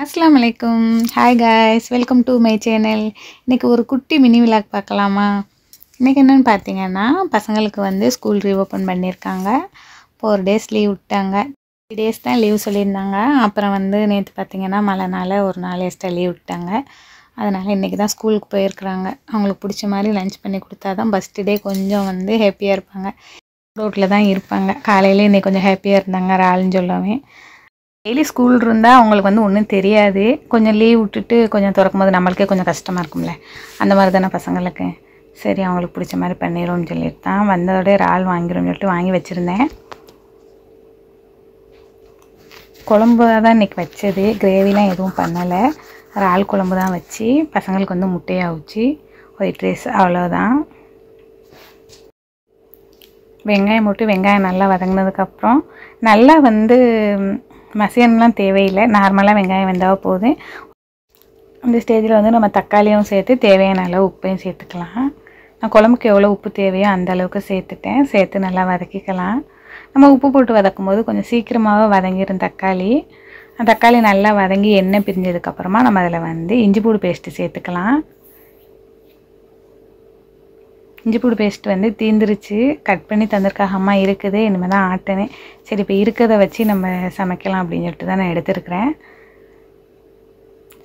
அஸ்ஸலாமு அலைக்கும். Hi guys, welcome to my channel. இன்றைக்கி ஒரு குட்டி மினி விலாக் பார்க்கலாமா? இன்றைக்கி என்னென்னு பார்த்தீங்கன்னா, பசங்களுக்கு வந்து ஸ்கூல் ரீஓப்பன் பண்ணியிருக்காங்க. 4 days லீவ் விட்டாங்க. 3 days தான் லீவ் சொல்லியிருந்தாங்க. அப்புறம் வந்து நேற்று பார்த்தீங்கன்னா மழைனால ஒரு நாள் எக்ஸ்ட்ரா லீவ் விட்டாங்க. அதனால் இன்றைக்கி தான் ஸ்கூலுக்கு போயிருக்கிறாங்க. அவங்களுக்கு பிடிச்ச மாதிரி லஞ்ச் பண்ணி கொடுத்தா தான் ஃபஸ்ட்டு டே கொஞ்சம் வந்து ஹாப்பியாக இருப்பாங்க. ரோட்டில் தான் இருப்பாங்க. காலையில் இன்றைக்கி கொஞ்சம் ஹாப்பியாக இருந்தாங்க இறால்னு சொல்லவே. டெய்லி ஸ்கூல் இருந்தால் அவங்களுக்கு வந்து ஒன்றும் தெரியாது. கொஞ்சம் லீவ் விட்டுட்டு கொஞ்சம் திறக்கும் போது நம்மளுக்கே கொஞ்சம் கஷ்டமாக இருக்கும்ல, அந்த மாதிரி தானே பசங்களுக்கு. சரி, அவங்களுக்கு பிடிச்ச மாதிரி பண்ணிடும்னு சொல்லிட்டு தான் வந்ததோட இறால் வாங்கிடும்னு சொல்லிட்டு வாங்கி வச்சுருந்தேன். குழம்பு தான் இன்றைக்கி வச்சது, கிரேவிலாம் எதுவும் பண்ணலை. இறால் குழம்பு தான் வச்சு பசங்களுக்கு வந்து முட்டையை அவிச்சு ஒயிட் ரைஸ், அவ்வளோதான். வெங்காயம் போட்டு வெங்காயம் நல்லா வதங்கினதுக்கப்புறம் நல்லா வந்து மசியன்லாம் தேவையில்லை, நார்மலாக வெங்காயம் வெந்தால் போதும். அந்த ஸ்டேஜில் வந்து நம்ம தக்காளியும் சேர்த்து தேவையான அளவு உப்பையும் சேர்த்துக்கலாம். நான் குழம்புக்கு எவ்வளோ உப்பு தேவையோ அந்த அளவுக்கு சேர்த்துட்டேன். சேர்த்து நல்லா வதக்கிக்கலாம். நம்ம உப்பு போட்டு வதக்கும் போது கொஞ்சம் சீக்கிரமாகவே வதங்கிடும் தக்காளி. தக்காளி நல்லா வதங்கி எண்ணெய் பிரிஞ்சதுக்கப்புறமா நம்ம அதில் வந்து இஞ்சி பூண்டு பேஸ்ட்டு சேர்த்துக்கலாம். இஞ்சி பூண்டு பேஸ்ட் வந்து தீந்துருச்சு, கட் பண்ணி தந்திருக்காக அம்மா இருக்குது, இனிமேல் தான் ஆட்டினேன். சரி, இப்போ இருக்கிறத வச்சு நம்ம சமைக்கலாம் அப்படின்னு சொல்லிட்டு தான் நான் எடுத்துருக்கிறேன்.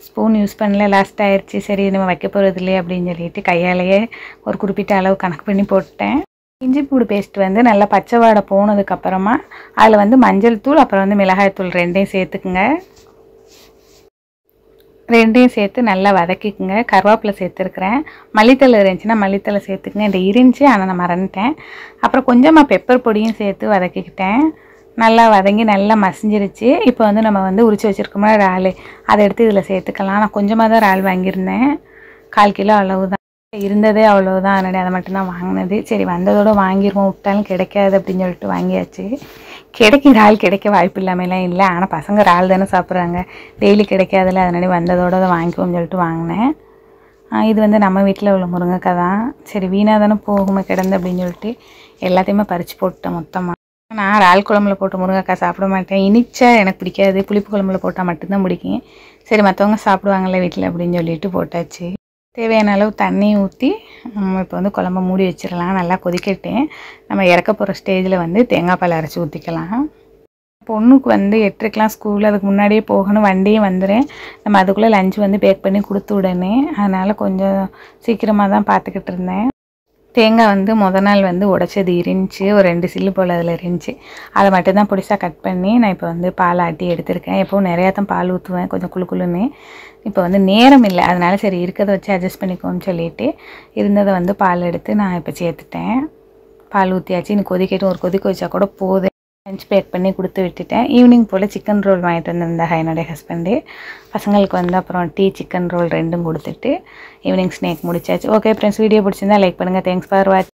ஸ்பூன் யூஸ் பண்ணல, லாஸ்ட் ஆயிடுச்சு. சரி, நம்ம வைக்க போகிறது இல்லையே அப்படின்னு சொல்லிட்டு கையாலேயே ஒரு குறிப்பிட்ட அளவு கணக்கு பண்ணி போட்டேன். இஞ்சி பூண்டு பேஸ்ட் வந்து நல்லா பச்சை வாடை போனதுக்கப்புறமா அதில் வந்து மஞ்சள் தூள் அப்புறம் வந்து மிளகாய் தூள் ரெண்டையும் சேர்த்துக்குங்க. ரெண்டையும் சேர்த்து நல்லா வதக்கிக்குங்க. கருவேப்பிலை சேர்த்துருக்குறேன். மல்லித்தலை இருந்துச்சுன்னா மல்லித்தலை சேர்த்துக்குங்க. இந்த இருந்துச்சு, ஆனால் நான் மறந்துட்டேன். அப்புறம் கொஞ்சமாக பெப்பர் பொடியும் சேர்த்து வதக்கிக்கிட்டேன். நல்லா வதங்கி நல்லா மசிஞ்சிருச்சு. இப்போ வந்து நம்ம வந்து உரிச்சு வச்சுருக்கோம்னா இறால், அதை எடுத்து இதில் சேர்த்துக்கலாம். நான் கொஞ்சமாக தான் இறால் வாங்கியிருந்தேன், 1/4 கிலோ அளவு தான் இருந்ததே, அவ்வளோதான். அதனால் அதை மட்டும்தான் வாங்கினது. சரி, வந்ததோடு வாங்கிடுவோம், விட்டாலும் கிடைக்காது அப்படின்னு சொல்லிட்டு வாங்கியாச்சு. இறால் கிடைக்க வாய்ப்பு இல்லாமலாம் இல்லை, ஆனால் பசங்க இறால் தானே சாப்பிட்றாங்க, டெய்லி கிடைக்காதில்ல, அதனால வந்ததோடு அதை வாங்கிக்குவோம்னு சொல்லிட்டு வாங்கினேன். இது வந்து நம்ம வீட்டில் உள்ள முருங்கைக்காய் தான். சரி, வீணாக தானே போகுமே கிடந்து அப்படின்னு சொல்லிட்டு எல்லாத்தையுமே பறித்து போட்டுட்டேன் மொத்தமாக. நான் இறால் குழம்புல போட்டு முருங்கைக்காய் சாப்பிட மாட்டேன், இனிச்சா எனக்கு பிடிக்காது. புளிப்பு குழம்புல போட்டால் மட்டும்தான் பிடிக்கும். சரி, மற்றவங்க சாப்பிடுவாங்கள்ல வீட்டில் அப்படின்னு சொல்லிட்டு போட்டாச்சு. தேவையான அளவு தண்ணி ஊற்றி இப்போ வந்து குழம்ப மூடி வச்சிடலாம். நல்லா கொதிக்கட்டேன். நம்ம இறக்க போகிற ஸ்டேஜில் வந்து தேங்காய் பால் அரைச்சி ஊற்றிக்கலாம். பொண்ணுக்கு வந்து 8:30 ஸ்கூல், அதுக்கு முன்னாடியே போகணும், வண்டியும் வந்துடுறேன். நம்ம அதுக்குள்ளே லஞ்ச் வந்து பேக் பண்ணி கொடுத்து விடனே, அதனால் கொஞ்சம் சீக்கிரமாக தான் பார்த்துக்கிட்டு இருந்தேன். தேங்காய் வந்து நாள் வந்து உடைச்சது இருந்துச்சு, ஒரு 2 சில்லு போல் அதில் இருந்துச்சு. அதை மட்டும்தான் பொடிசாக கட் பண்ணி நான் இப்போ வந்து பால் ஆட்டி எடுத்திருக்கேன். எப்போவும் நிறையா தான் பால் ஊற்றுவேன், கொஞ்சம் குழுன்னு. இப்போ வந்து நேரம் இல்லை, அதனால் சரி இருக்கிறத வச்சு அட்ஜஸ்ட் பண்ணிக்கோன்னு சொல்லிவிட்டு இருந்ததை வந்து பால் எடுத்து நான் இப்போ சேர்த்துட்டேன். பால் ஊற்றியாச்சு. இன்னும் கொதிக்கட்டும், ஒரு கொதிக்க வச்சா கூட போதும். லஞ்ச் பேக் பண்ணி கொடுத்து விட்டுட்டேன். ஈவினிங் போல் சிக்கன் ரோல் வாங்கிட்டு வந்திருந்தாங்க என்னுடைய ஹஸ்பண்டு. பசங்களுக்கு வந்து அப்புறம் டீ, சிக்கன் ரோல் ரெண்டும் கொடுத்துட்டு ஈவினிங் ஸ்நாக் முடிச்சாச்சு. ஓகே ஃப்ரெண்ட்ஸ், வீடியோ பிடிச்சிருந்தா லைக் பண்ணுங்கள். தேங்க்ஸ் ஃபார் வாட்சிங்.